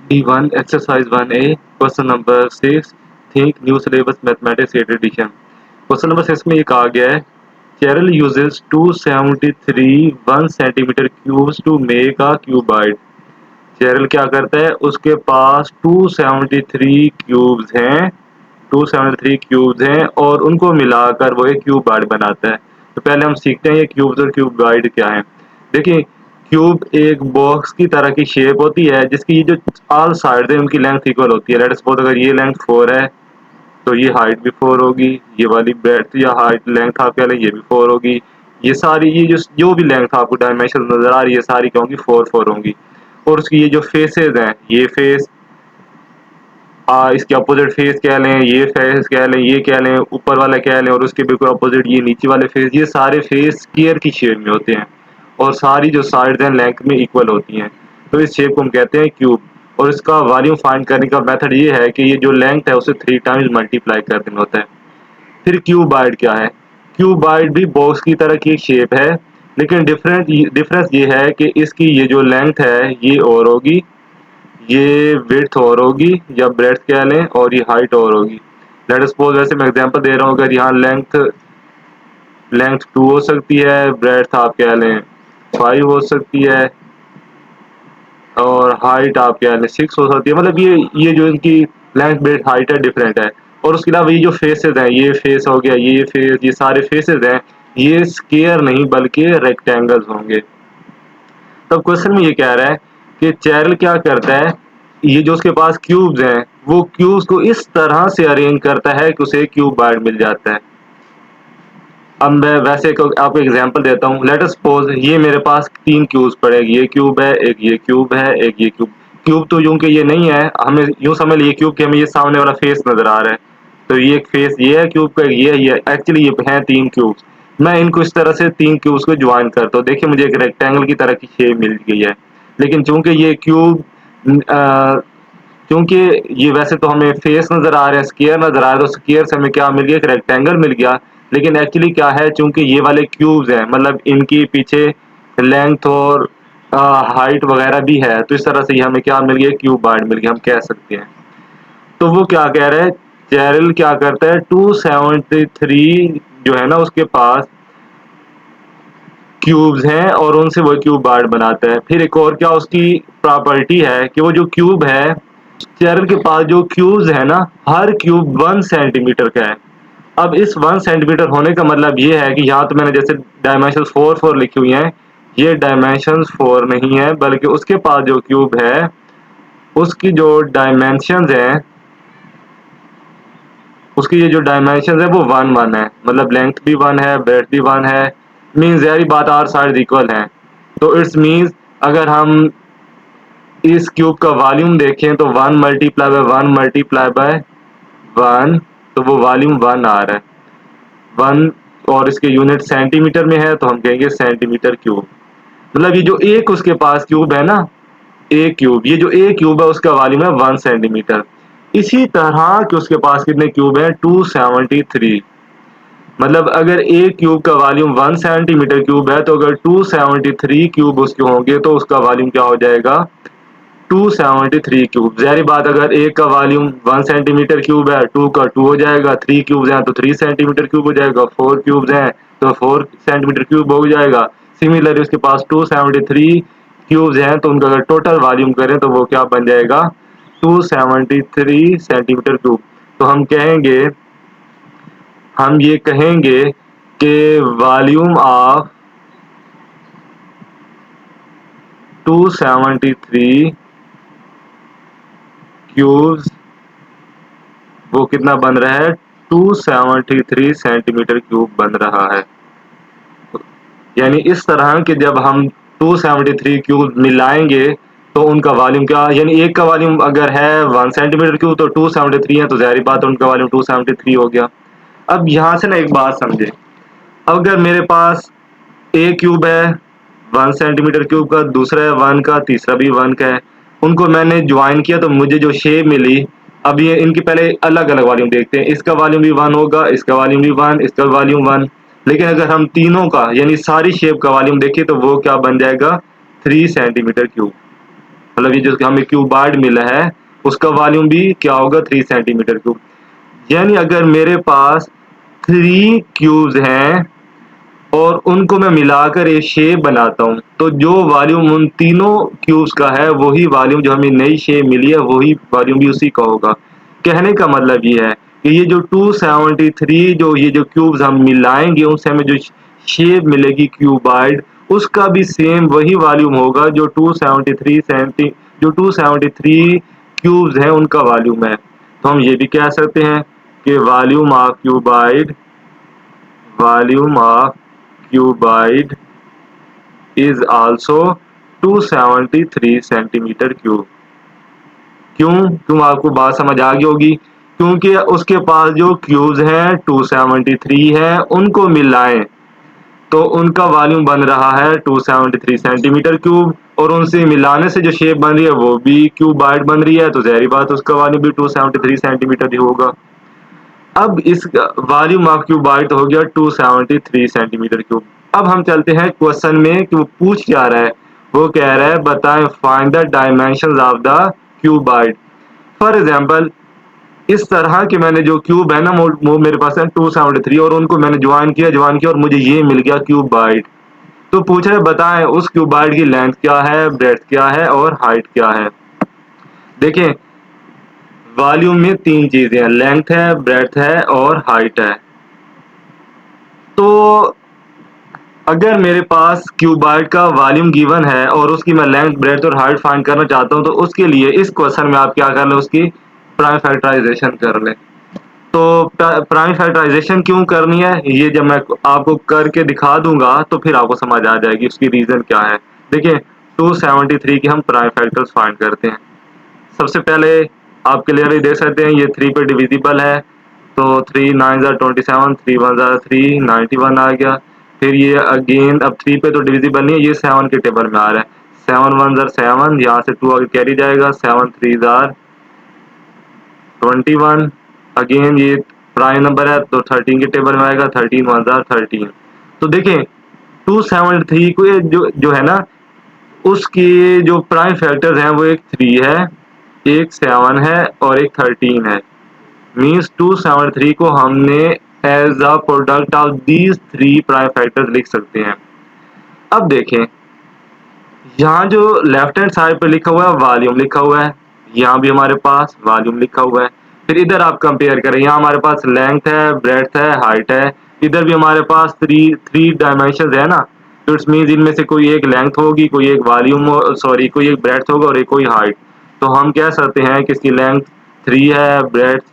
D1 exercise 1A question number 6 think new syllabus mathematics 8th edition. Question number 6 में ये कहा गया है Cheryl uses 273 1 centimetre cubes to make a cuboid. Cheryl क्या करता है, उसके पास 273 क्यूब्स हैं, 273 क्यूब्स हैं और उनको मिलाकर वो एक क्यूबाइड बनाता है। तो पहले हम सीखते हैं ये क्यूब्स और क्यूबाइड क्या है। देखिए, क्यूब एक बॉक्स की तरह की शेप होती है जिसकी ये जो ऑल साइड है उनकी लेंथ इक्वल होती है। लेट सपोज अगर ये लेंथ 4 है तो ये हाइट भी 4 होगी, ये वाली ब्रेड्थ या हाइट लेंथ आप कह लें ये भी 4 होगी। ये सारी ये जो भी लेंथ आपको डायमेंशन नजर आ रही है सारी क्या होंगी, 4 होंगी। और उसकी ये जो फेसेस हैं, ये फेस इसके अपोजिट फेस कह लें, ये फेस कह लें, ये कह लें, ऊपर वाला कह लें और उसके बिल्कुल अपोजिट ये नीचे वाले फेस, ये सारे फेस स्क्वायर की शेप में होते हैं और सारी जो साइड्स हैं लेंथ में इक्वल होती हैं। तो इस शेप को हम कहते हैं क्यूब। और इसका वॉल्यूम फाइंड करने का मेथड ये है कि ये जो लेंथ है उसे 3 टाइम्स मल्टीप्लाई कर देना होता है। फिर क्यूबाइड क्या है, क्यूबाइड भी बॉक्स की तरह की एक शेप है, लेकिन डिफरेंस ये है कि इसकी ये जो लेंथ है ये और होगी, ये विड्थ और होगी या ब्रेड्थ कह लें और ये हाइट और होगी। लेट सपोज वैसे मैं एग्जांपल दे रहा हूँ, अगर यहाँ लेंथ लेंथ 2 हो सकती है, ब्रेड्थ आप कह लें 5 हो सकती है और हाइट आप कह लें 6 हो सकती है। मतलब ये जो इनकी लेंथ ब्रेड्थ हाइट है डिफरेंट है। और उसके अलावा ये जो फेसेस हैं, ये फेस हो गया, ये फेस, ये सारे फेसेस हैं, ये स्क्वायर नहीं बल्कि रेक्टेंगल्स होंगे। तब क्वेश्चन में ये कह रहा है कि चैरल क्या करता है, ये जो उसके पास क्यूब्स हैं वो क्यूब्स को इस तरह से अरेंज करता है कि उसे क्यूबाइड मिल जाता है। अब मैं वैसे आपको एग्जांपल देता हूँ। लेट अस सपोज ये मेरे पास 3 क्यूब्स पड़े, ये क्यूब है, एक ये क्यूब है, एक ये क्यूब। क्यूब तो यूं कि ये नहीं है, हमें यूं समझ लीजिए क्यूब के हमें ये सामने वाला फेस नजर आ रहा है। तो ये एक फेस ये है क्यूब का, ये एक्चुअली ये हैं 3 क्यूब्स। मैं इनको इस तरह से 3 क्यूब्स को ज्वाइन करता हूँ, देखिए मुझे एक रेक्टेंगल की तरह की शेप मिल गई है। लेकिन चूंकि ये क्यूब क्योंकि ये वैसे तो हमें फेस नजर आ रहे हैं, स्क्वायर नजर आ रहा है, तो स्क्वायर से हमें क्या मिल गया, एक रेक्टेंगल मिल गया। लेकिन एक्चुअली क्या है, चूंकि ये वाले क्यूब्स हैं मतलब इनकी पीछे लेंथ और हाइट वगैरह भी है, तो इस तरह से ये हमें क्या मिल गया, क्यूबाइड मिल गया हम कह सकते हैं। तो वो क्या कह रहा है, चैरल क्या करता है, 273 जो है ना उसके पास क्यूब्स हैं और उनसे वो क्यूबाइड बनाता है। फिर एक और क्या उसकी प्रॉपर्टी है कि वो जो क्यूब है, चेरल के पास जो क्यूब्स है ना, हर क्यूब 1 सेंटीमीटर का है। अब इस 1 सेंटीमीटर होने का मतलब ये है कि यहाँ तो मैंने जैसे डायमेंशन 4 लिखी हुई हैं, ये डायमेंशन 4 नहीं है बल्कि उसके पास जो क्यूब है उसकी जो डायमेंशन है, उसकी ये जो डायमेंशन है वो 1 1 है। मतलब लेंथ भी 1 है, ब्रेड्थ भी 1 है। मीन्स सारी बात आर साइड इक्वल है। तो इट्स मीन्स अगर हम इस क्यूब का वॉल्यूम देखें तो 1 मल्टीप्लाई बाय 1 मल्टीप्लाई बाय 1, तो वो वॉल्यूम 1 आ रहा है 1। और इसके यूनिट सेंटीमीटर में है तो हम कहेंगे सेंटीमीटर क्यूब। मतलब ये जो एक उसके पास क्यूब है ना, एक क्यूब, ये जो एक क्यूब है उसका वॉल्यूम है 1 सेंटीमीटर। इसी तरह कि उसके पास कितने क्यूब हैं, 273। मतलब अगर एक क्यूब का वॉल्यूम 1 सेंटीमीटर क्यूब है तो अगर 273 क्यूब उसके होंगे तो उसका वॉल्यूम क्या हो जाएगा, 273 क्यूब। ज़ाहिर बात अगर एक का वॉल्यूम 1 सेंटीमीटर क्यूब है, 2 का 2 हो जाएगा, 3 क्यूब्स हैं तो 3 सेंटीमीटर क्यूब हो जाएगा, 4 क्यूब्स हैं तो 4 सेंटीमीटर क्यूब हो जाएगा। सिमिलरली उसके पास 273 क्यूब्स हैं तो उनका अगर टोटल वॉल्यूम करें तो वो क्या बन जाएगा, 273 सेंटीमीटर क्यूब। तो हम ये कहेंगे कि वॉल्यूम ऑफ 273 क्यूब्स वो कितना बन रहा है, 273 सेंटीमीटर क्यूब बन रहा है। यानी इस तरह के जब हम 273 क्यूब मिलाएंगे तो उनका वॉल्यूम क्या, यानी एक का वॉल्यूम अगर है 1 सेंटीमीटर क्यूब तो 273 है तो जाहिर बात है उनका वॉल्यूम 273 हो गया। अब यहाँ से ना एक बात समझे, अगर मेरे पास एक क्यूब है 1 सेंटीमीटर क्यूब का, दूसरा है 1 का, तीसरा भी 1 का है, उनको मैंने ज्वाइन किया तो मुझे जो शेप मिली। अब ये इनकी पहले अलग अलग वॉल्यूम देखते हैं, इसका वॉल्यूम भी 1 होगा, इसका वॉल्यूम भी 1, इसका वॉल्यूम 1। लेकिन अगर हम तीनों का यानी सारी शेप का वॉल्यूम देखें तो वो क्या बन जाएगा, 3 सेंटीमीटर क्यूब। मतलब ये जो हमें क्यूबाइड मिला है उसका वॉल्यूम भी क्या होगा 3 सेंटीमीटर क्यूब। यानी अगर मेरे पास 3 क्यूब्स हैं और उनको मैं मिलाकर एक शेप बनाता हूँ तो जो वॉल्यूम उन तीनों क्यूब्स का है वही वॉल्यूम जो हमें नई शेप मिली है वही वॉल्यूम भी उसी का होगा। कहने का मतलब ये है कि ये जो 273 जो ये जो क्यूब्स हम मिलाएंगे उनसे हमें जो शेप मिलेगी क्यूबाइड उसका भी सेम वही वॉल्यूम होगा जो 273 क्यूब्स हैं उनका वॉल्यूम है। तो हम ये भी कह सकते हैं कि volume of cuboid is also 273 centimetre cube. क्यों आपको बात समझ आ गई होगी, क्योंकि उसके पास जो क्यूब्स हैं 273 है उनको मिलाएं तो उनका वॉल्यूम बन रहा है 273 सेंटीमीटर क्यूब और उनसे मिलाने से जो शेप बन रही है वो भी क्यूबाइड बन रही है तो ज़ाहिर बात उसका वॉल्यूम भी 273 सेंटीमीटर ही होगा। अब इस वॉल्यूम ऑफ क्यूबाइड हो गया 273 सेंटीमीटर क्यूब। अब हम चलते हैं क्वेश्चन में कि वो पूछ क्या रहा है। वो कह रहा है बताएं find the dimensions of the cuboid. For example इस तरह के मैंने जो क्यूब है ना वो मेरे पास है 273 और उनको मैंने ज्वाइन किया और मुझे ये मिल गया क्यूबाइड। तो पूछ रहे बताएं उस क्यूबाइड की लेंथ क्या है, ब्रेड्थ क्या है और हाइट क्या है। देखें वॉल्यूम में 3 चीजें हैं, लेंथ है, ब्रेड्थ है और हाइट है। तो अगर मेरे पास क्यूबाइड का वॉल्यूम गिवन है और उसकी मैं लेंथ, ब्रेड्थ और हाइट फाइंड करना चाहता हूं तो उसके लिए इस क्वेश्चन में आप क्या कर लें, उसकी प्राइम फैक्टराइजेशन कर लें। तो प्राइम फैक्टराइजेशन क्यों करनी है ये जब मैं आपको करके दिखा दूंगा तो फिर आपको समझ आ जाएगी उसकी रीजन क्या है। देखिए 273 के हम प्राइम फैक्टर्स फाइंड करते हैं। सबसे पहले आप क्लियरली देख सकते हैं ये 3 पे डिविजिबल है तो 3 9 27, 3 1 3, 91 आ गया। फिर ये अगेन अब 3 पे तो डिविजिबल नहीं है, ये 7 के टेबल में आ रहा है। 7 1 7, यहाँ से 2 आगे कैरी जाएगा, 7 3 21। अगेन ये प्राइम नंबर है तो 13 के टेबल में आएगा, 13 1 13। तो देखें 273 को ये जो है ना उसके जो प्राइम फैक्टर्स हैं वो एक 3 है, एक 7 है और एक 13 है। मीन्स 273 को हमने as a product of these 3 prime factors लिख सकते हैं। अब देखें यहाँ जो लेफ्ट हैंड साइड पे लिखा हुआ है वॉल्यूम लिखा हुआ है, यहाँ भी हमारे पास वॉल्यूम लिखा हुआ है। फिर इधर आप कंपेयर करें, यहाँ हमारे पास लेंथ है, ब्रेड्थ है, हाइट है, इधर भी हमारे पास थ्री डायमेंशन है ना। तो इट्स मीन्स इनमें से कोई एक लेंथ होगी, कोई एक वॉल्यूम सॉरी कोई एक ब्रेड्थ होगा और एक कोई हाइट। तो हम कह सकते हैं कि इसकी लेंथ 3 है, ब्रेड्थ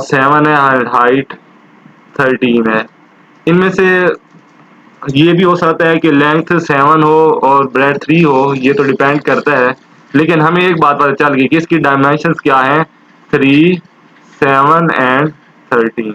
7 है, हाइट 13 है। इनमें से ये भी हो सकता है कि लेंथ 7 हो और ब्रेड्थ 3 हो, ये तो डिपेंड करता है। लेकिन हमें एक बात पता चल गई कि इसकी डायमेंशंस क्या हैं, 3 7 एंड 13।